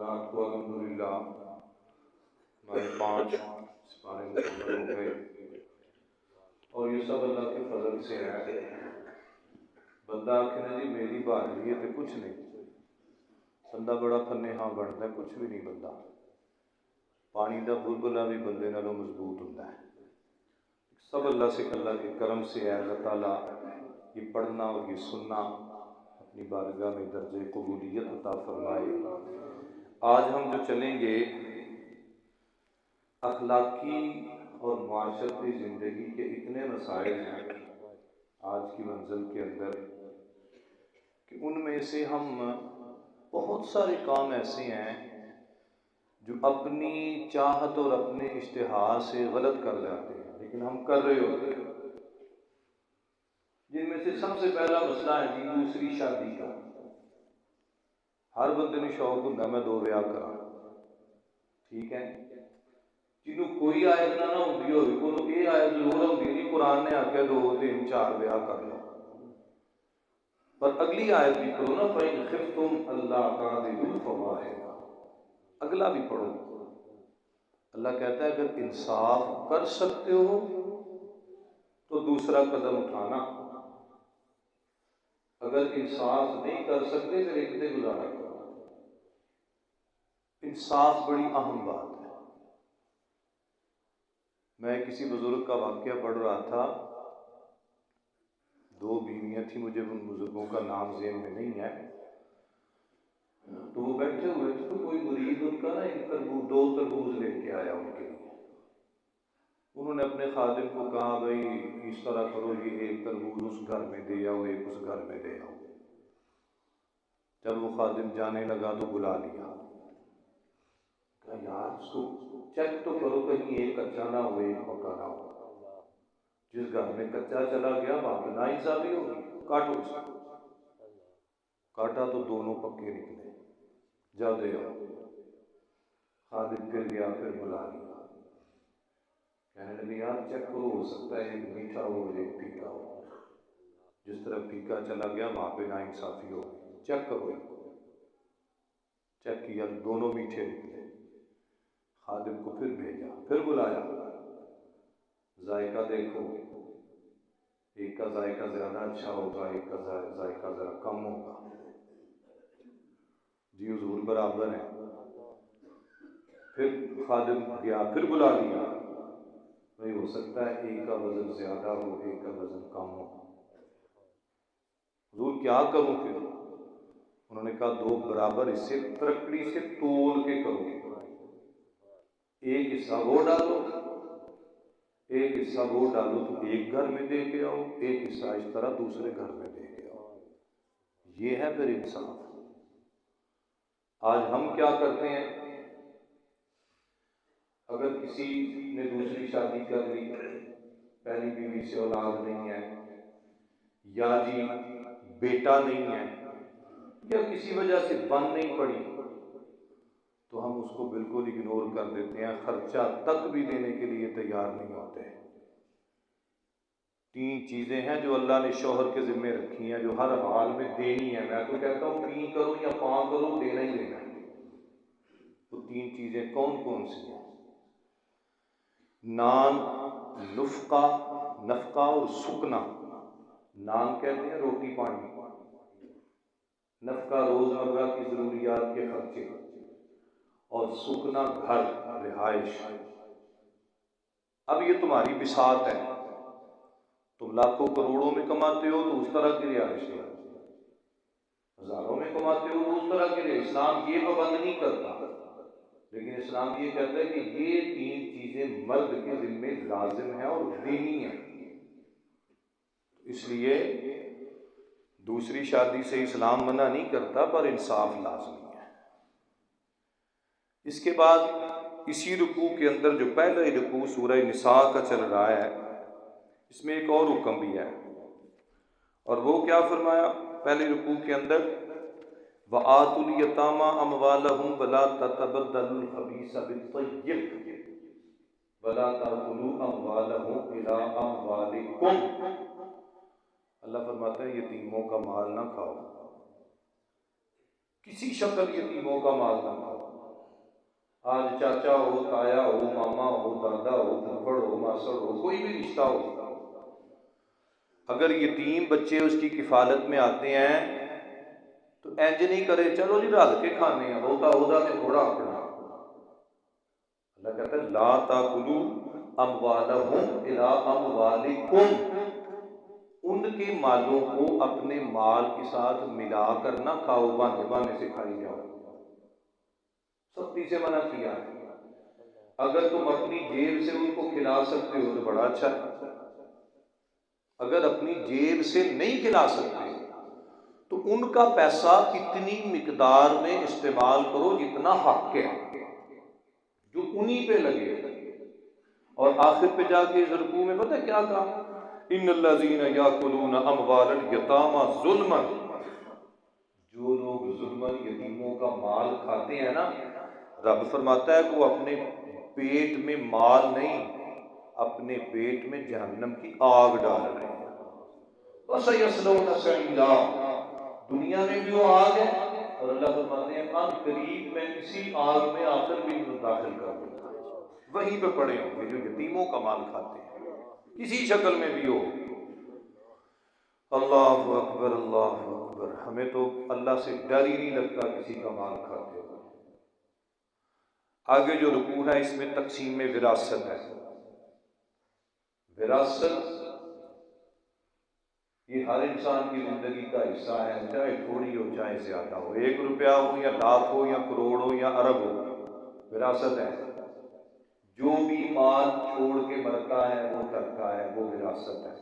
रात को अल्हम्दुलिल्लाह हमारे 5 सिपारे मुकम्मल हो गए और ये सब अल्लाह के फजल से है। बंदा आखिर जी मेरी बहादुरी है तो कुछ नहीं, बंदा बड़ा फन्ने हाँ बनता, कुछ भी नहीं बनता। पानी का बुलबुला भी बंदे नालों मजबूत होता है। सब अल्लाह से, अल्लाह के करम से है। अल्लाह ताला ये पढ़ना और ये सुनना अपनी बारगाह में दर्जे कबूलियत अता फरमाए। आज हम जो चलेंगे अखलाकी और माशरती ज़िंदगी के इतने मसाइल हैं आज की मंजिल के अंदर कि उनमें से हम बहुत सारे काम ऐसे हैं जो अपनी चाहत और अपने इश्तिहार से गलत कर जाते हैं, लेकिन हम कर रहे होते हैं। जिनमें से सबसे पहला मसला है जी दूसरी शादी का। हर बंदे ने शौक होंगे मैं 2 ब्याह करा, ठीक है। जिन्हों कोई आयत ना होंगी हो ये आयत जरूर होंगी जी कुरान ने आख्या 2 3 4 ब्याह कर लो, पर अगली आयत भी करो ना, फ़इन खिफ्तुम अल्लाह तादिलू फवाहिद, अगला भी पढ़ो। अल्लाह कहता है अगर इंसाफ कर सकते हो तो दूसरा कदम उठाना, अगर इंसाफ नहीं कर सकते फिर एक से गुजारा करो। इंसाफ बड़ी अहम बात है। मैं किसी बुजुर्ग का वाक़या पढ़ रहा था, 2 बीवियाँ थी, मुझे उन बुजुर्गों का नाम ज़हन में नहीं है। तो वो बैठे हुए थे तो कोई मुरीद उनका ना 2 तरबूज लेके आया उनके लिए। उन्होंने अपने खादिम को कहा भाई इस तरह करो, ये 1 तरबूज उस घर में दे आओ, 1 उस घर में दे आओ। जब वो खादिम जाने लगा तो बुला लिया, कहा यार उसको चेक तो करो कहीं एक कच्चा ना हो एक पका ना हो। जिस घर में कच्चा चला गया वहां पर नाइंसाफी होगी, काटो इसको। काटा तो दोनों पक्के निकले, जा दे आओ। खादिम फिर गया, फिर बुला लिया, कहने लगे यार चेक करो, हो सकता है एक मीठा हो एक फीका हो। जिस तरफ फीका चला गया वहां पे नाइंसाफी हो, चेक करो इनको। चेक किया तो दोनों मीठे निकले। खादिम को फिर भेजा, फिर बुलाया, जायका देखो, एक का जायका ज्यादा अच्छा होगा, एक का जायका जरा कम होगा। जी हुजूर बराबर है। फिर खादिम गया, फिर बुला लिया, भाई हो सकता है एक का वजन ज्यादा हो एक का वजन कम हो। हुजूर क्या करूं फिर? उन्होंने कहा 2 बराबर हिस्से तरकड़ी से तोल के करो, एक हिस्सा वो डालो, एक हिस्सा वो डालो तो एक घर में दे के आओ, एक हिस्सा इस तरह दूसरे घर में दे के आओ। ये है फिर इंसाफ। आज हम क्या करते हैं, अगर किसी ने दूसरी शादी कर ली, पहली बीवी से औलाद नहीं है, या जी बेटा नहीं है, या किसी वजह से बन नहीं पड़ी, तो हम उसको बिल्कुल इग्नोर कर देते हैं, खर्चा तक भी देने के लिए तैयार नहीं होते। 3 चीजें हैं जो अल्लाह ने शौहर के जिम्मे रखी हैं, जो हर हाल में देनी है। मैं तो कहता हूँ पी करो या पा करो, देना ही देना है। तो 3 चीजें कौन कौन सी हैं? नान, नुफ्का, नफका और सुकना। नान कहते हैं रोटी पानी, नफका रोजमर्रा की जरूरियात के खर्चे, और सुकना घर रिहाइश। अब ये तुम्हारी बिसात है, तुम लाखों करोड़ों में कमाते हो तो उस तरह की रिहाइश है, हजारों में कमाते हो तो उस तरह की रिहाइश। इस्लाम ये पाबंद नहीं करता, लेकिन इस्लाम ये कहता है कि ये 3 चीजें मर्द के जिम्मे लाजिम है और देनी है। इसलिए दूसरी शादी से इस्लाम मना नहीं करता, पर इंसाफ लाजमी है। इसके बाद इसी रुकू के अंदर जो पहला रुकू सूरह निसा का चल रहा है, इसमें एक और हुक्म भी है, और वो क्या फरमाया पहले रुकू के अंदर, व आतुल यतामा अमवालहुम वला ततबद्दलुल खबीसा बित्तय्यब वला ताकुलू अमवालहुम इला अमवालिकुम। अल्लाह फरमाता है यतीमों का माल ना खाओ, किसी शक्ल यतीमों का माल ना खाओ, आज चाचा हो, ताया हो, मामा हो, दादा हो, फुफड़ हो, मासड़ हो, कोई भी रिश्ता हो, अगर यतीम बच्चे उसकी किफालत में आते हैं तो इंज नहीं करे चलो जी रल के खाने, बहुता ओदा ते थोड़ा अपना। अल्लाह कहता है ला ताकुलू अमवालहुम इला अमवालिकुम, उनके मालों को अपने माल के साथ मिला कर ना खाओ, बहाने बहाने से खाई जाओ, सख्ती से मना किया है। अगर तुम अपनी जेब से उनको खिला सकते हो तो बड़ा अच्छा है, अगर अपनी जेब से नहीं खिला सकते तो उनका पैसा इतनी मिकदार में इस्तेमाल करो जितना हक है, जो उन्हीं पे लगे। और आखिर पे जाके इस रुकू में पता है क्या कहा, इन्नल्लज़ीना याकुलूना अमवालल यतामा ज़ुल्मन, जो लोग जुल्मन यतीमों का माल खाते हैं ना, रब फरमाता है कि वो अपने पेट में माल नहीं, अपने पेट में जहन्नम की आग डाल रहे हैं। बस यसलौना सईरा, दुनिया में भी वो आग है, और अल्लाह फरमाते हैं अन करीब मैं इसी आग में आकर भी दाखिल कर दूंगा। वहीं पे पड़े होंगे जो यतीमों का माल खाते हैं, किसी शक्ल में भी हो। अल्लाह अकबर, अल्लाह अकबर। हमें तो अल्लाह से डर ही नहीं लगता किसी का माल खाते हो। आगे जो रुकू है इसमें तकसीम में विरासत है। विरासत ये हर इंसान की जिंदगी का हिस्सा है, चाहे थोड़ी हो चाहे ज्यादा हो, 1 रुपया हो या लाख हो या करोड़ हो या अरब हो, विरासत है। जो भी माल छोड़ के मरता है वो करता है, वो विरासत है।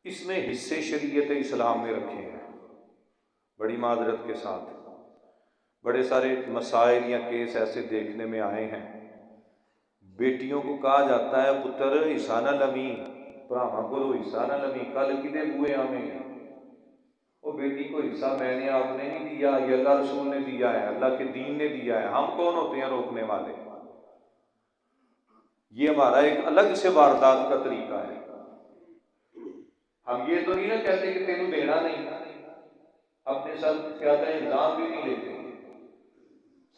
इसमें हिस्से शरीयत इस्लाम में रखे हैं। बड़ी मादरत के साथ बड़े सारे मसाइल या केस ऐसे देखने में आए हैं, बेटियों को कहा जाता है पुत्र हिस्सा ना लवी, भरावां को हिस्सा ना लवी, कल किदे बुए आवेंगे। वो बेटी को हिस्सा मैंने आपने नहीं दिया, ये अल्लाह रसूल ने दिया है, अल्लाह के दीन ने दिया है, हम कौन होते हैं रोकने वाले। ये हमारा एक अलग से वारदात का तरीका है। हम ये तो नहीं ना कहते कि तेनू देना नहीं, अपने सर क्या कहें इल्जाम भी नहीं लेते,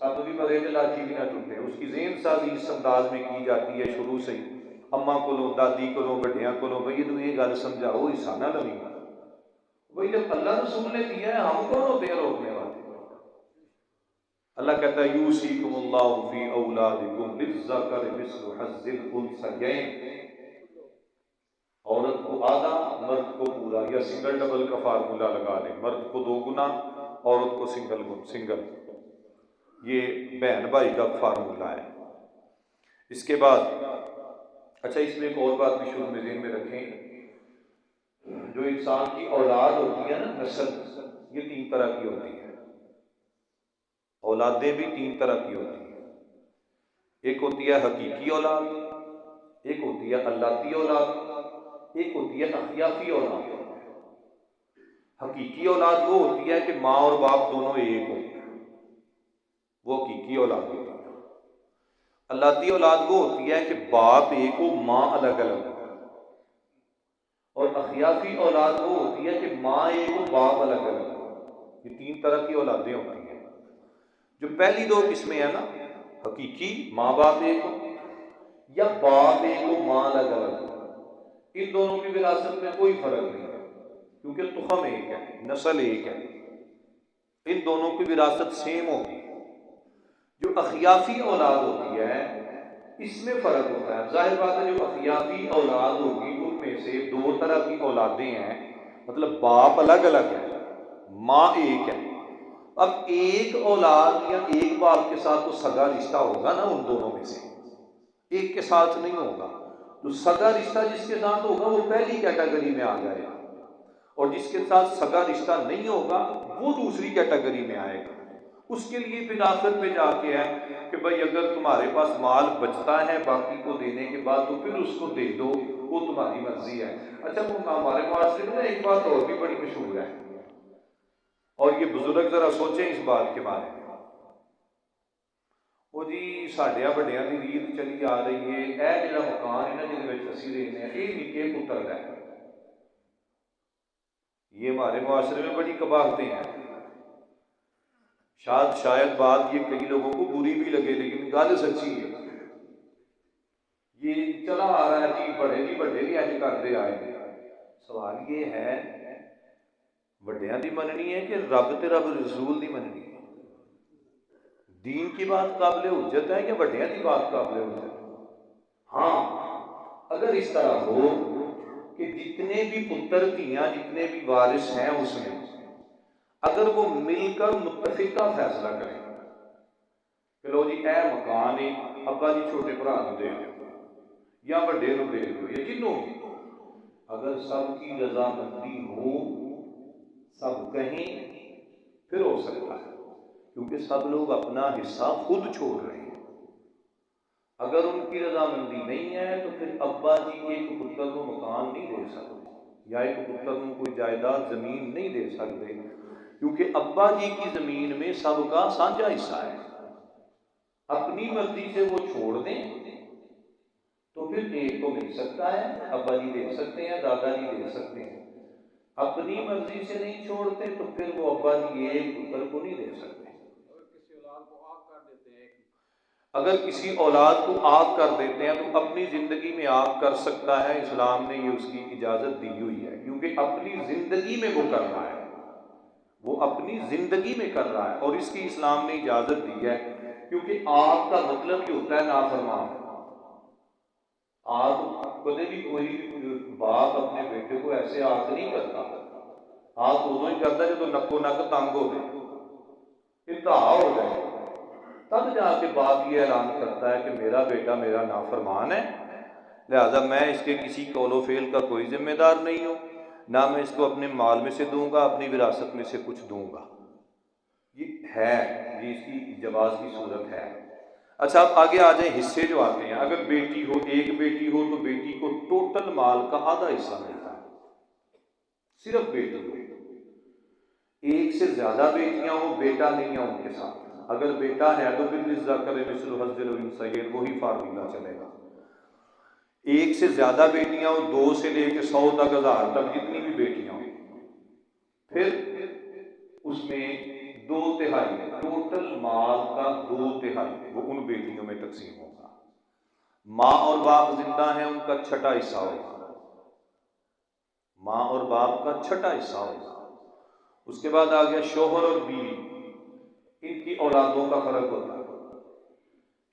सब भी पता है लाठी भी ना टूटे। उसकी जेन साजी इस अंदाज में की जाती है शुरू से ही, अम्मा को दादी को वड्डिया को, भई तू ये गल समझाओ हिस्सा ना लवी। भाई जब अल्लाह रसूल ने दिया है हम कौन होते हैं रोकने वाले। अल्लाह कहता है यूसीकुमुल्लाहु फी औलादिकुम लिज़्ज़करि मिस्लु हज़्ज़िल उन्सयैन, औरत को आधा मर्द को पूरा, या सिंगल डबल का फार्मूला लगा लें, मर्द को 2 गुना औरत को सिंगल, ये बहन भाई का फार्मूला है। इसके बाद अच्छा इसमें एक और बात भी शुरू में ज़हन में रखें, जो इंसान की औलाद होती है ना, नस्ल, ये 3 तरह की होती है। औलादें भी 3 तरह की होती हैं। एक होती है हकीकी औलाद, एक होती है अल्लाती औलाद, एक होती है अखियाफी औलाद। हकीकी औलाद वो होती है कि माँ और बाप दोनों एक हो, वो हकीकी औलाद होती है। अल्लाती औलाद वो होती है कि बाप एक हो, माँ अलग अलग हो। और अखियाफी औलाद वो होती है कि माँ एक हो, बाप अलग अलग हो। ये 3 तरह की औलादें होती हैं। जो पहली 2 किस्में हैं ना, हकीकी माँ बाप एक हो या बाप एक हो माँ अलग अलग हो, इन दोनों की विरासत में कोई फर्क नहीं है, क्योंकि तुखम एक है, नस्ल एक है, इन दोनों की विरासत सेम होगी। जो अखियाफी औलाद होती है इसमें फर्क होता है। जाहिर बात है जो अखियाफी औलाद होगी उनमें से 2 तरह की औलादें हैं, मतलब बाप अलग अलग है, माँ एक है। अब एक औलाद या एक बाप के साथ तो सगा रिश्ता होगा ना, उन दोनों में से एक के साथ नहीं होगा। तो सगा रिश्ता जिसके साथ होगा वो पहली कैटेगरी में आ जाएगा, और जिसके साथ सगा रिश्ता नहीं होगा वो दूसरी कैटेगरी में आएगा। उसके लिए फिर आखिर पे जाके है कि भाई अगर तुम्हारे पास माल बचता है बाकी को देने के बाद तो फिर उसको दे दो, वो तुम्हारी मर्जी है। अच्छा हमारे पास में एक बात और भी बड़ी मशहूर है, और ये बुजुर्ग जरा सोचें इस बात के बारे में। वो जी साढ़िया बड़िया की रीत चली आ रही है, यह जो मकान है ना जिसे असी रहने हैं ये निके पुत्र का है। ये हमारे मुआशरे में बड़ी कबाहतें हैं। शायद बात ये कई लोगों को बुरी भी लगे, लेकिन गल सच्ची है। ये चला आ रहा है जी, बड़े भी अज करते आए हैं। सवाल ये है, वड्डियां दी मननी है कि रब ते रब रसूल दी मननी है? दीन की बात काबिल हुज्जत है या वड्डियां दी बात काबिल हुज्जत है? हाँ, अगर इस तरह हो कि जितने भी पुत्र धियां, जितने भी वारिस हैं उसमें, अगर वो मिलकर मुत्तफिका फैसला करें कि लो जी ए मकान ही अब्बा जी छोटे भरा दे दो या वड्डे नूं दे दो या जिन्हों भी, अगर सबकी रजामंदी हो, सब कहें, फिर हो सकता है, क्योंकि सब लोग अपना हिस्सा खुद छोड़ रहे हैं। अगर उनकी रजामंदी नहीं है तो फिर अब्बा जी एक पुत्र को मकान नहीं दे सकते या एक पुत्र को कोई जायदाद जमीन नहीं दे सकते, क्योंकि अब्बा जी की जमीन में सबका साझा हिस्सा है। अपनी मर्जी से वो छोड़ दें तो फिर एक को मिल सकता है, अब्बा जी दे सकते हैं, दादाजी दे सकते हैं। अपनी मर्जी से नहीं छोड़ते तो फिर वो अब्बा जी एक पुत्र को नहीं दे सकते। अगर किसी औलाद को आग कर देते हैं तो अपनी जिंदगी में आग कर सकता है, इस्लाम ने ये उसकी इजाजत दी हुई है, क्योंकि अपनी जिंदगी में वो कर रहा है, वो अपनी जिंदगी में कर रहा है और इसकी इस्लाम ने इजाजत दी है, क्योंकि आग का मतलब ही होता है नाफरमान। आग कदे भी कोई बाप अपने बेटे को ऐसे आग नहीं करता, आग उदों ही करता जो नक्को नक तंग हो गए, इंतहा हो जाए, तब जाके बाप ये ऐलान करता है कि मेरा बेटा मेरा नाफरमान है, लिहाजा मैं इसके किसी कौलो फेल का कोई जिम्मेदार नहीं हूँ, ना मैं इसको अपने माल में से दूंगा, अपनी विरासत में से कुछ दूंगा। ये है, ये इसकी जवाज की सूरत है। अच्छा, अब आगे आ जाए हिस्से जो आते हैं। अगर बेटी हो, एक बेटी हो, तो बेटी को टोटल माल का आधा हिस्सा मिलता है, सिर्फ बेटी हो। एक से ज्यादा बेटियां हो, बेटा नहीं है उनके साथ, अगर बेटा है तो फिर वही फार्मूला चलेगा। एक से ज्यादा बेटियां हो, 2 से लेकर 100 तक, 1000 तक, जितनी भी बेटियां हो, फिर उसमें 2/3 टोटल माल का 2/3 वो उन बेटियों में तकसीम होगा। माँ और बाप जिंदा हैं, उनका छठा हिस्सा होगा, माँ और बाप का छठा हिस्सा होगा। उसके बाद आ गया शोहर और बीवी, इनकी औलादों का फर्क होता है।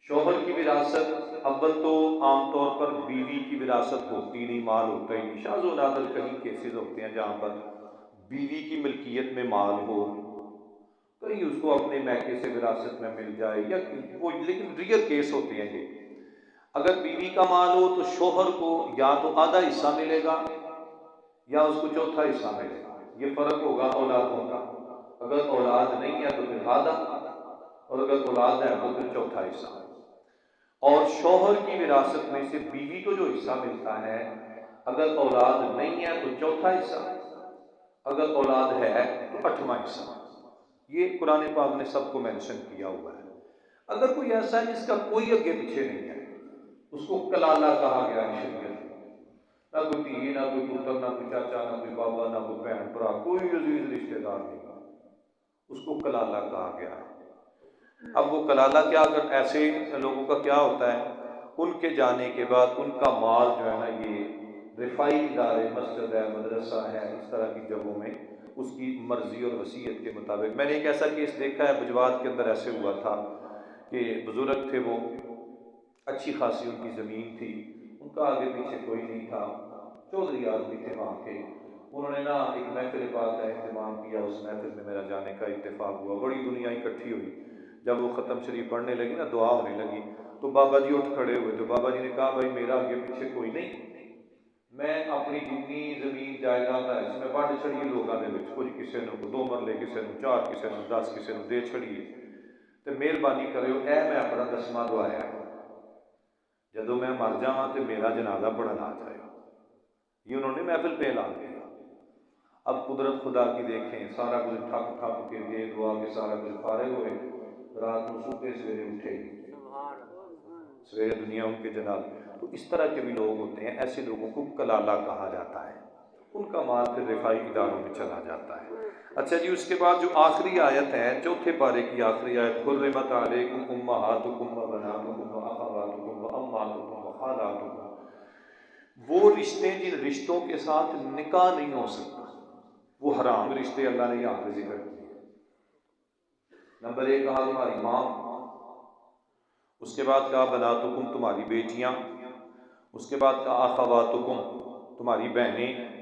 शोहर की विरासत अव्वल तो आमतौर पर बीवी की विरासत होती नहीं, माल होता ही नहीं। शाज़ो नादर कहीं केसेस होते हैं जहाँ पर बीवी की मिल्कियत में माल हो, कहीं उसको अपने मैके से विरासत में मिल जाए या वो, लेकिन रियल केस होते हैं ये। अगर बीवी का माल हो तो शोहर को या तो आधा हिस्सा मिलेगा या उसको चौथा हिस्सा मिलेगा, ये फर्क होगा औलादों का। अगर औलाद नहीं है तो फिर आधा, और अगर औलाद है तो फिर चौथा हिस्सा। और शौहर की विरासत में से बीवी को जो हिस्सा मिलता है, अगर औलाद नहीं है तो चौथा हिस्सा, अगर औलाद है तो 8वां हिस्सा। ये कुरान पाक ने सबको मेंशन किया हुआ है। अगर कोई ऐसा है जिसका कोई अगे पीछे नहीं है, उसको कलाला कहा गया है शरीयत में। ना कोई धी, ना कोई पुत्र, ना कोई चाचा, ना कोई बाबा, ना कोई बहन भरा, कोई अजीज रिश्तेदार नहीं, उसको कलाला कहा गया है। अब वो कलाला क्या कर, ऐसे लोगों का क्या होता है, उनके जाने के बाद उनका माल जो है ना, ये रिफाई इदारे, मस्जिद है, मदरसा है, इस तरह की जगहों में उसकी मर्जी और वसीयत के मुताबिक। मैंने एक ऐसा केस देखा है बजवात के अंदर, ऐसे हुआ था कि बुजुर्ग थे, वो अच्छी खासी उनकी ज़मीन थी, उनका आगे पीछे कोई नहीं था, चौधरी आदमी थे वहाँ के। उन्होंने ना एक महफिल पाक का इंतजाम किया, उस महफिल में मेरा जाने का इत्तेफाक हुआ, बड़ी दुनिया इकट्ठी हुई। जब वो ख़त्म शरीफ पढ़ने लगी ना, दुआ होने लगी, तो बाबा जी उठ खड़े हुए। तो बाबा जी ने कहा, भाई मेरा आगे पीछे कोई नहीं, मैं अपनी जितनी जमीन जायदाद है इसमें वंड छड़िए लोगों के विच, कुछ किसी को 2 मरले, किसी को 4, किसी को 10, किसी को दे छड़िए, तो मेहरबानी करो ऐ मैं अपना 10वां दुआया, जदों मैं मर जावा तो मेरा जनाजा पढ़न आ जाए। ये उन्होंने महफिल पे ऐलान किया। अब कुदरत खुदा की देखें, सारा कुछ ठप ठप के दे दुआ के सारा कुछ फारिग हुए, रात को सूते सवेरे उठे, सवेरे दुनिया उनके जनाब। तो इस तरह के भी लोग होते हैं, ऐसे लोगों को कलाला कहा जाता है। उनका माल फिर रिफाई इदारों में चला जाता है। अच्छा जी, उसके बाद जो आखिरी आयत है, चौथे पारे की आखिरी आयत, हुर्रिमत अलैकुम उम्महातुकुम व बनातुकुम व अख़वातुकुम व अम्मातुकुम व खालातुकुम, वो रिश्ते जिन रिश्तों के साथ निकाह नहीं हो सकता, वो हराम रिश्ते अल्लाह ने यहाँ पे जिक्र किए। नंबर 1 कहा तुम्हारी माँ, उसके बाद कहा बनातुकुम तुम्हारी बेटियाँ, उसके बाद कहा अख़वातुकुम तुम्हारी बहनें,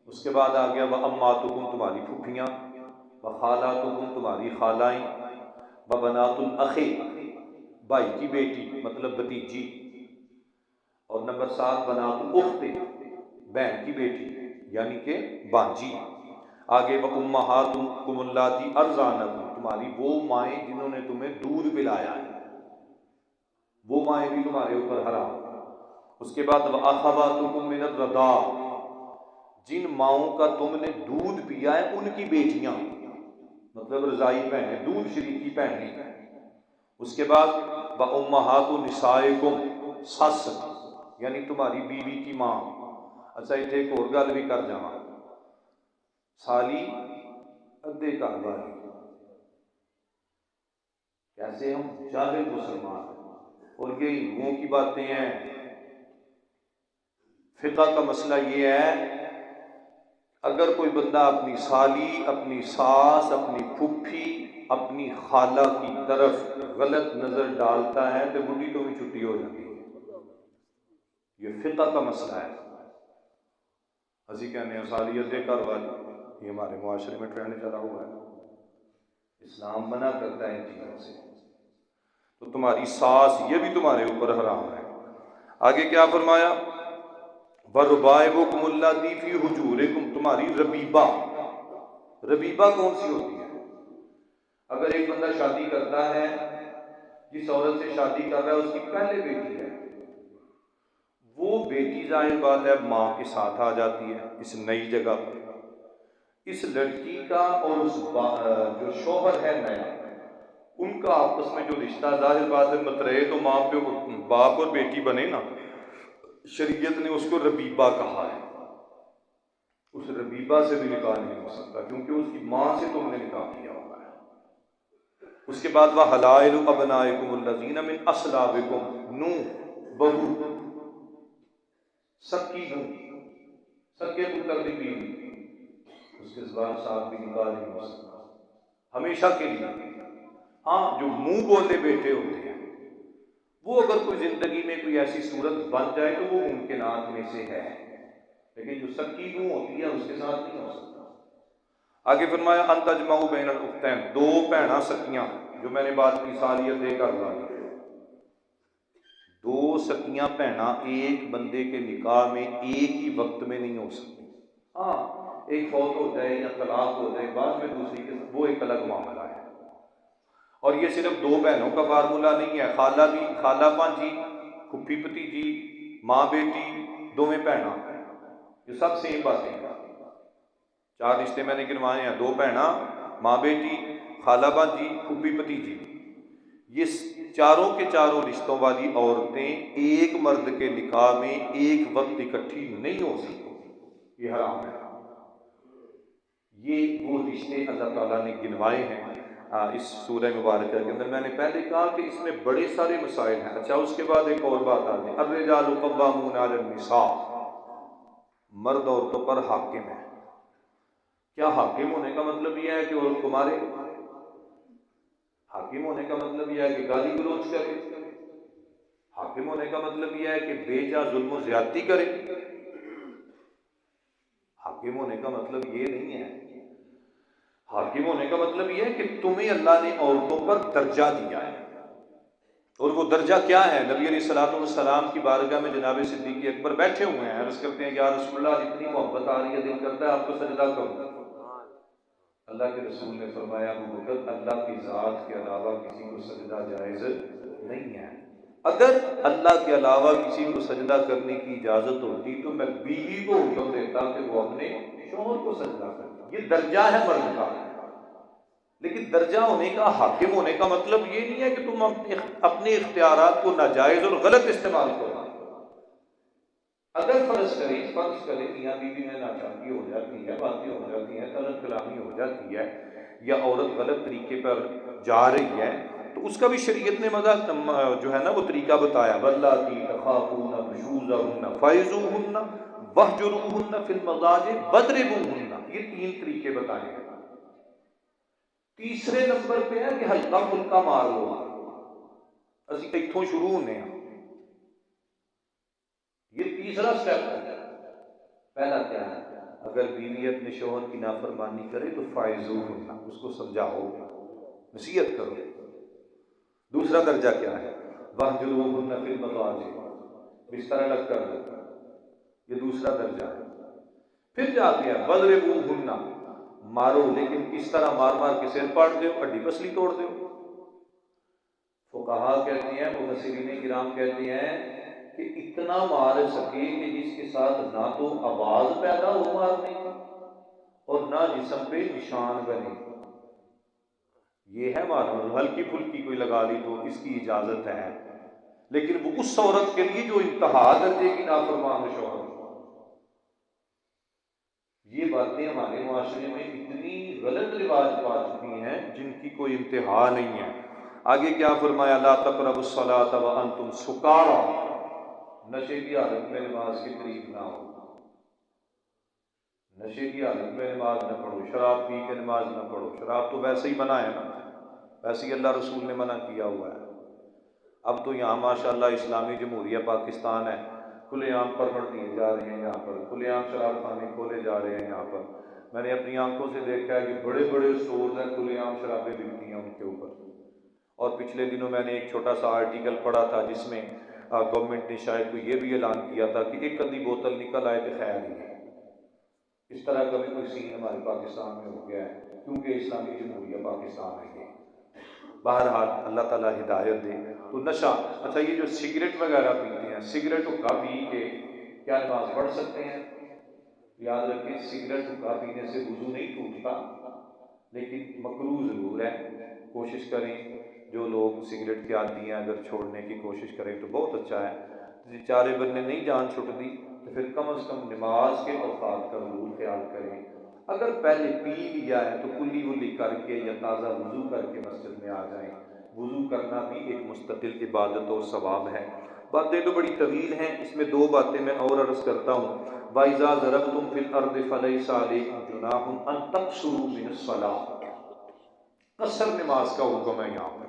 उसके बाद आ गया वह अम्मातुकुम तुम्हारी फूफियाँ, व खालातुकुम तुम्हारी खालाएँ, व बनातुल अख़ी भाई की बेटी मतलब भतीजी, और नंबर 7 बनातुल उख्ती बहन की बेटी यानी कि बांजी। आगे व उम्महातुकुम अल्लाती अर्ज़ानकुम तुम्हारी वो माएँ जिन्होंने तुम्हें दूध पिलाया है, वो माएँ भी तुम्हारे ऊपर हराम। उसके बाद व अख़वातुकुम मिनर रदा जिन माओं का तुमने दूध पिया है उनकी बेटियां मतलब रजाई बहनें, दूध शरीकी बहनें। उसके बाद व उम्महातु निसाइकुम सस यानी तुम्हारी बीवी की माँ। अच्छा इतने एक और गल भी कर जावा, साली अद्धे घर वाली, कैसे हम जाहिल मुसलमान, और ये हिंदुओं की बातें हैं। फिक़ा का मसला ये है, अगर कोई बंदा अपनी साली, अपनी सास, अपनी फुफ्फी, अपनी खाला की तरफ गलत नजर डालता है तो बुढ़ी तो भी छुट्टी हो जाती है। ये फिक़ा का मसला है। असी कहने हैं साली अद्धे घर वाली, ये हमारे मुआशरे में ट्रेंड चला हुआ है। इस्लाम मना करता है इन चीज़ों से। तो तुम्हारी सास ये भी तुम्हारे ऊपर हराम है। आगे क्या फरमाया, वरुबाइबुकुम अल्लाती फी हुजूरिकुम तुम्हारी रबीबा। रबीबा कौन सी होती है? अगर एक बंदा शादी करता है, जिस औरत से शादी कर रहा है उसकी पहले बेटी है, वो बेटी जाहिर बात है माँ के साथ आ जाती है इस नई जगह पर। इस लड़की का और उस जो शोहर है नया, उनका आपस में जो रिश्ता जाहिर बात है मतरे तो माँ पे बाप और बेटी बने ना, शरीयत ने उसको रबीबा कहा है। उस रबीबा से भी निकाह नहीं हो सकता क्योंकि उसकी माँ से तुमने निकाह किया हुआ है। उसके बाद वह हलाइल अबनाइकुम अल्लज़ीना मिन अस्लाबिकुम नू बहू, सक्की नू, सक्के पुत्र की बीवी, उसके साथ भी निकाह नहीं हो सकता हमेशा के लिए। हाँ, जो मुंह बोले बेटे होते हैं वो अगर कोई जिंदगी में कोई ऐसी सूरत बन जाए तो वो मुमकिनात में से है, लेकिन जो सक्की नूह होती है उसके साथ नहीं हो सकता। आगे फरमाया अंतजमाउ बैनल उख्तैन, दो भैना सकियां, जो मैंने बात की सालियत दे कर वाली, दो सकियां भैना एक बंदे के निकाह में एक ही वक्त में नहीं हो सकती। हाँ, एक फौत हो जाए या तलाक हो जाए बाद में दूसरी के, वो एक अलग मामला है। और ये सिर्फ दो बहनों का फार्मूला नहीं है, खाला भी, खाला भांजी, फुफी भतीजी, माँ बेटी, दोवें भैना, ये सब सेम बातें हैं। 4 रिश्ते मैंने गिनवाए हैं, 2 भैना, माँ बेटी, खाला भांजी, फुफी भतीजी। ये चारों के चारों रिश्तों वाली औरतें एक मर्द के निकाह में एक वक्त इकट्ठी नहीं हो सकती, ये हराम है। ये वो रिश्ते अल्लाह ताला ने गिनवाए हैं इस सूरह मुबारक के अंदर। मैंने पहले कहा कि इसमें बड़े सारे मसाइल हैं। अच्छा, उसके बाद एक और बात आ गई, अर्रिजालु क़व्वामूना अलन-निसा, मर्द औरतों पर हाकिम है। क्या हाकिम होने का मतलब यह है कि औरत को मारे? हाकिम होने का मतलब यह है कि गाली गलौज करे? हाकिम होने का मतलब यह है कि बेजा जुल्म ज्यादती करे? हाकिम होने का मतलब ये नहीं है। हाकिम होने का मतलब यह है कि तुम्हें अल्लाह ने औरतों पर दर्जा दिया है, और वो दर्जा क्या है? नबी अलैहिस्सलातु वस्सलाम की बारगाह में जनाब सिद्दीक़ अकबर बैठे हुए हैं, अर्ज़ करते हैं या रसूलल्लाह, इतनी मोहब्बत आ रही है, दिल करता है आपको सजदा करूं। अल्लाह के रसूल ने फरमाया, अबू बकर, अल्लाह की ज़ात के अलावा किसी को सजदा जायज़ नहीं है। अगर अल्लाह के अलावा किसी को सजदा करने की इजाज़त होती तो मैं बीवी को हुक्म देता कि वो अपने शौहर को सजदा करे। ये दर्जा है मर्द का। लेकिन दर्जा होने का, हाकिम होने का मतलब ये नहीं है कि तुम अपने इख्तियारात को नाजायज़ और गलत इस्तेमाल करो। अगर फर्ज करे मियाँ बीवी में नाचाकी हो जाती है, बातें हो जाती हैं, तलब कलामी हो जाती है, या औरत गलत तरीके पर जा रही है, तो उसका भी शरीयत ने मजा जो है ना वो तरीका बताया। वल्लाती तखाफून नुशूज़हुन्ना फ़इज़ूहुन्ना वहजुरूहुन्ना फिल मज़ाजिर वज़रिबूहुन्ना, ये 3 तरीके बताए हैं। तीसरे नंबर पे है कि हल्का फुल्का मार लो। असी इत्थों शुरू होने, ये तीसरा स्टेप है। पहला क्या है? अगर बीवी अपने शोहर की नाफरमानी करे तो फ़ाइज़ूहुन्ना, उसको समझाओ, नसीहत करो। दूसरा दर्जा क्या है? वहजुरूहुन्ना फिल मज़ाजिर, बिस्तर अलग कर दो, ये दूसरा दर्जा है। फिर जाते हैं वज़रिबूहुन्ना, मारो, लेकिन किस तरह? मार मार के सिर पाड़ दो, हड्डी पसली तोड़ दो। फुक़हा कहते हैं, मुफस्सिरीन किराम कहते हैं कि इतना मार सके कि जिसके साथ ना तो आवाज पैदा हो मारने की और ना जिस्म पे निशान बने, ये है मारना। हल्की फुल्की कोई लगा ली तो इसकी इजाजत है, लेकिन वो उस औरत के लिए जो इंतहा दर्जे की नाफरमान शौहर। ये बातें हमारे माशरे में इतनी गलत रिवाज पा चुकी हैं जिनकी कोई इंतहा नहीं है। आगे क्या फरमाया? ला तक़रबुस्सलात व अंतुम सुकारा, नशे की हालत में नमाज के करीब ना हो। नशे की हालत में नमाज न पढ़ो, शराब पी के नमाज न पढ़ो। शराब तो वैसे ही मना है ना, वैसे ही अल्लाह रसूल ने मना किया हुआ है। अब तो यहाँ माशाअल्लाह इस्लामी जमहूरिया पाकिस्तान है, खुलेआम परमिट दिए जा रहे हैं, यहाँ पर खुलेआम शराब खाने खोले जा रहे हैं। यहाँ पर मैंने अपनी आंखों से देखा है कि बड़े बड़े स्टोर्स हैं, खुलेआम शराबें बिकती हैं उनके ऊपर। और पिछले दिनों मैंने एक छोटा सा आर्टिकल पढ़ा था जिसमें गवर्नमेंट ने शायद को ये भी ऐलान किया था कि एक अद्धी बोतल निकल आए तो खैर ही है। इस तरह का भी कोई सीन हमारे पाकिस्तान में हो गया है, क्योंकि इस्लामी जमहूरिया पाकिस्तान है ये। बहरहाल अल्लाह ताला हिदायत दे। तो नशा, अच्छा ये जो सिगरेट वगैरह पीते हैं, सिगरेट हुक्का पी के क्या नमाज पढ़ सकते हैं? याद रखें, सिगरेट हुक्का पीने से वुज़ू नहीं टूटता, लेकिन मकरूह ज़रूर है। कोशिश करें, जो लोग सिगरेट के आदी हैं अगर छोड़ने की कोशिश करें तो बहुत अच्छा है। चारे बनने नहीं जान छुटती तो फिर कम अज़ कम नमाज के औकात का ज़रूर ख्याल करें। अगर पहले पी लिया है तो कुल्ली वुल्ली करके या ताज़ा वुज़ू करके मस्जिद में आ जाएं। वुज़ू करना भी एक मुस्तकिल इबादत और सवाब है। बातें तो बड़ी तवील हैं, इसमें 2 बातें मैं और अर्ज़ करता हूँ। वाइज़ा ज़रबतुम फिल अर्ज़ि फ़लैसा अलैकुम जुनाहुन अन तक़सूरू मिनस्सलाह, कसर नमाज का हुक्म है यहाँ पर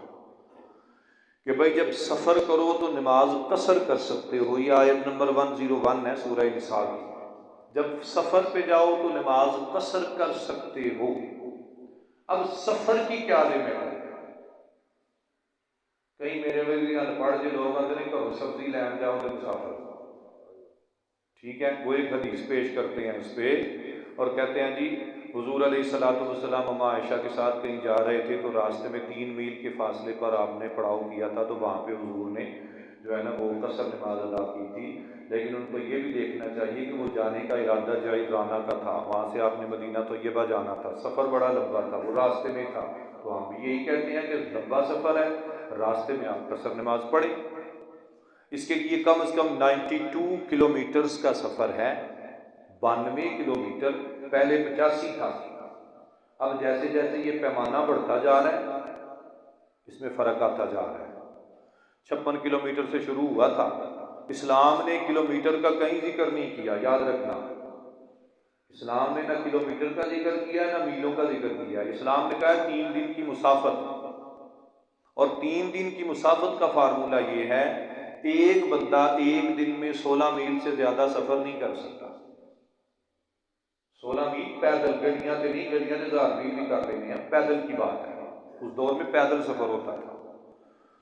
कि भाई जब सफ़र करो तो नमाज कसर कर सकते हो। ये आयत नंबर 101 है सूरह निसा की। जब सफ़र पे जाओ तो नमाज कसर कर सकते हो। अब सफ़र की क्या लिमिट है? कई मेरे वाले अनपढ़ जो लोग आते हैं घरों सब्जी लैन जाओ तो मुसाफर, ठीक है, वो एक हदीस पेश करते हैं इस पे और कहते हैं जी हुजूर अलैहिस्सलातु वस्सलाम अम्मा आयशा के साथ कहीं जा रहे थे तो रास्ते में 3 मील के फासले पर आपने पड़ाव किया था, तो वहाँ पे हुजूर ने जो है ना वो कसर नमाज अदा की थी। लेकिन उनको ये भी देखना चाहिए कि वो जाने का इरादा जाना का था, वहाँ से आपने मदीना तैयबा जाना था, सफ़र बड़ा लंबा था, वो रास्ते में था। तो हम भी यही कहते हैं कि लंबा सफ़र है, रास्ते में आप कसर नमाज पढ़ें। इसके लिए कम से कम 92 किलोमीटर्स का सफ़र है, 92 किलोमीटर, पहले 85 था। अब जैसे जैसे ये पैमाना बढ़ता जा रहा है इसमें फ़र्क आता जा रहा है। 56 किलोमीटर से शुरू हुआ था। इस्लाम ने किलोमीटर का कहीं जिक्र नहीं किया, याद रखना। इस्लाम ने ना किलोमीटर का जिक्र किया ना मीलों का जिक्र किया। इस्लाम ने कहा 3 दिन की मुसाफत, और 3 दिन की मुसाफत का फार्मूला ये है, एक बंदा एक दिन में 16 मील से ज्यादा सफर नहीं कर सकता। 16 मील पैदल, गड्डियां तो नहीं, गड्डियां तो 1000 मील भी कर लेने हैं, पैदल की बात है। उस दौर में पैदल सफर होता था।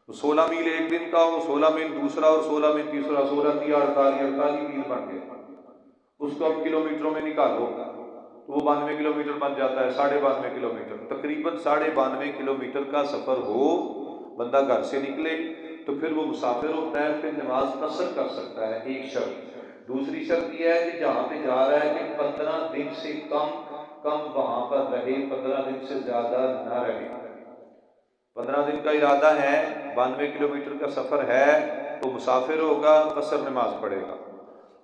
तो 16 मील एक दिन का, वो 16 मील दूसरा और 16 मील तीसरा, 16 3 48 मील बन गए। उसको अब किलोमीटरों में निकालो तो वो 92 किलोमीटर बन जाता है, 92.5 किलोमीटर, तकरीबन 92.5 किलोमीटर का सफर हो, बंदा घर से निकले तो फिर वो मुसाफिर होता है, फिर नमाज कसर कर सकता है। एक शर्त। दूसरी शर्त यह है कि जहाँ पे जा रहा है कि 15 दिन से कम वहां पर रहे, 15 दिन से ज्यादा न रहे। 15 दिन का इरादा है, 92 किलोमीटर का सफर है, तो मुसाफिर होगा, कसर नमाज पढ़ेगा।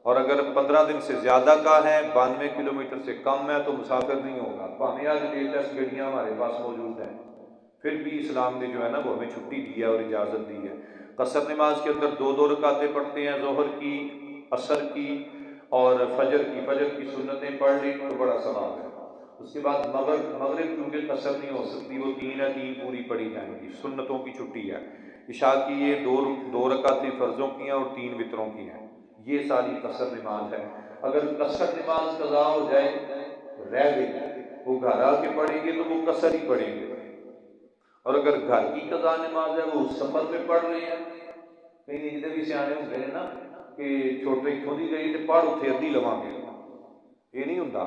और अगर 15 दिन से ज़्यादा का है, 92 किलोमीटर से कम है, तो मुसाफिर नहीं होगा। भावें आज लेटेस्ट गाड़ियाँ हमारे पास मौजूद हैं, फिर भी इस्लाम ने जो है ना वो हमें छुट्टी दी है और इजाज़त दी है। कसर नमाज के अंदर 2-2 रकातें पढ़ते हैं, ज़ोहर की, असर की और फजर की सुन्नतें पढ़ ली तो बड़ा सवाब है। उसके बाद मगरिब चूँकि कसर नहीं हो सकती, वो 3 या 3 पूरी पढ़ी जाएंगी, सुन्नतों की छुट्टी है। इशा की ये दो रकातें फ़र्ज़ों की हैं और 3 वितरों की हैं। ये सारी कसर नमाज है। अगर कसर नमाज कज़ा हो जाए, रह गई, वो घर आके पढ़ेंगे तो वो कसर ही पढ़ेंगे। और अगर घर की कज़ा नमाज है, वो सफर में पढ़ रहे हैं, कई जितने भी सियाने होंगे हैं ना कि छोटे इतों की गई तो पढ़ उत्थे अद्धी लवांगे, ये नहीं होंदा।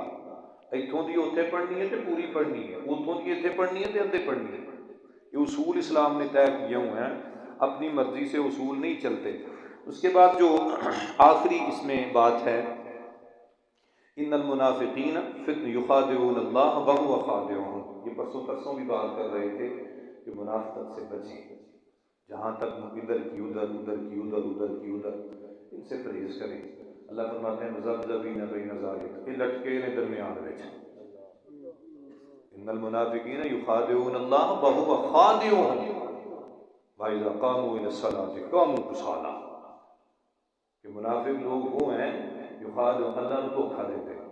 इतों की उत्थे पढ़नी है तो पूरी पढ़नी है, उतों की इत्थे पढ़नी है तो अद्धे पढ़नी है। ये उसूल इस्लाम ने तय किए हुए हैं, अपनी मर्जी से उसूल नहीं चलते। उसके बाद जो आखिरी इसमें बात है, इन्नल मुनाफिकीन युखादिऊन अल्लाह व हुवा खादिऊहुम, ये परसों भी बात कर रहे थे कि मुनाफिकत से बचें। जहाँ तक इधर की उधर, उधर की उधर, उधर की उधर, इनसे परहेज करें। अल्लाह फरमाते हैं मुज़ब्ज़बीन बैन ज़ालिक, ये लटके ने दरमियान विच। इन्नल मुनाफिकीन युखादिऊन अल्लाह व हुवा खादिऊहुम व इज़ा क़ामू इला सलाति क़ामू कुसाला, कि मुनाफिक लोग वो हैं युखादिऊन, अल्लाह को धोखा देते हैं।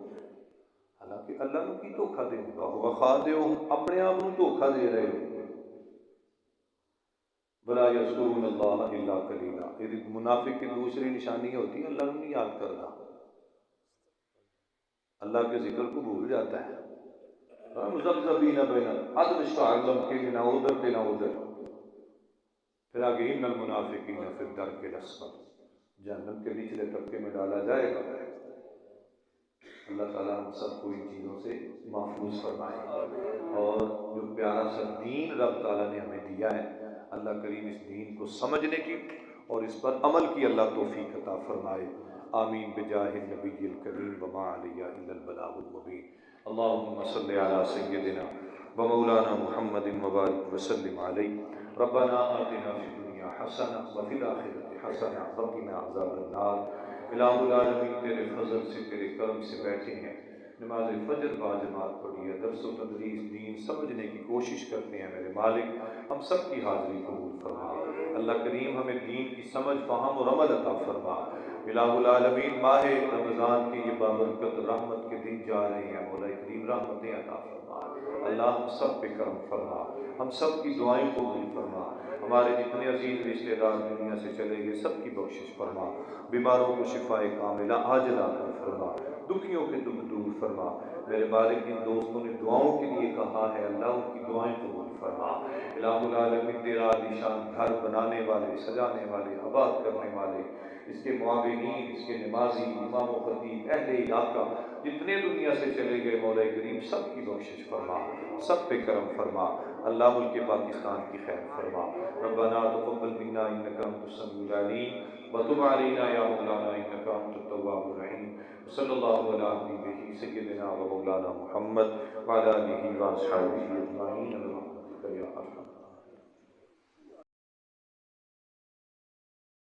हालांकि अल्लाह को की धोखा देने, व हुवा खादिऊहुम, अपने आप को धोखा दे रहे हो। वला यज़कुरून अल्लाह इल्ला कलीला, यदि मुनाफिक की दूसरी निशानी होती है अल्लाह को नहीं याद करता, अल्लाह के जिक्र को भूल जाता है। मुज़ब्ज़बीन बैन अदम इस्ताअल्लम के ना उधर के ना उधर। फिर आगे इन्नल मुनाफिकीन फिद दरकिल अस्फल, जहन्नम के निचले तबके में डाला जाएगा। अल्लाह ताला हम सबको इन चीज़ों से महफूज फरमाए। और जो प्यारा सा दीन रब ताला ने हमें दिया है, अल्लाह करीम इस दीन को समझने की और इस पर अमल की अल्लाह तौफीक अता फरमाए। आमीन बिजाहि नबील करीम व मा अलैया इल्लल बलागुल मुबीन। अल्लाहुम्मा सल्लि अला सय्यिदिना व मौलाना मुहम्मदिन व बारिक व सल्लिम अलैहि। रब्बना आतिना फिद दुनिया हसना व फिल आखिरति हसना व क़िना अज़ाबन नार। इलाहुल आलमीन, तेरे फजल से, तेरे करम से बैठे हैं, नमाज फजर बाजमात पढ़ी है, दर्स व तदरीस दीन समझने की कोशिश करते हैं। मेरे मालिक, हम सब की हाज़िरी कबूल फरमा। अल्लाह करीम हमें दीन की समझ, फ़हम और अमल अता फरमा। इलाहुल आलमीन, माह रमज़ान के ये बाबरकत रहमत के दिन जा रहे हैं, मौला करीम रहमतें अता फरमा। अल्लाह हम सब पे करम फरमा, हम सब की दुआएं कबूल फरमा। हमारे जितने अजीज रिश्तेदार दुनिया से चले गए, सबकी बख्शिश फरमा। बीमारों को शिफाए कामिला आजिला फरमा, दुखियों के दुख दूर फरमा। मेरे मालिक, इन दोस्तों ने दुआओं के लिए कहा है, अल्लाह उनकी दुआएं कबूल फरमा। इलाहुल आलमीन, तेरा आलीशान घर बनाने वाले, सजाने वाले, आबाद करने वाले, इसके मुआविनीन, इसके नमाजी, इमाम व खतीब, अहले इलाका जितने दुनिया से चले गए, मौला करीम सब की बख्शिश फरमा, सब पे करम फरमा। अल्लाह मुल्क पाकिस्तान की खैर फरमा। रब्बना तक़ब्बल मिन्ना इन्नका अंतस समीउल अलीम व तुब अलैना या मौलाना इन्नका अंतत तव्वाबुर रहीम। सल्लल्लाहु अला हबीबिही सय्यिदिना व मौलाना मुहम्मद व अला आलिहि व अस्हाबिही अजमाईन।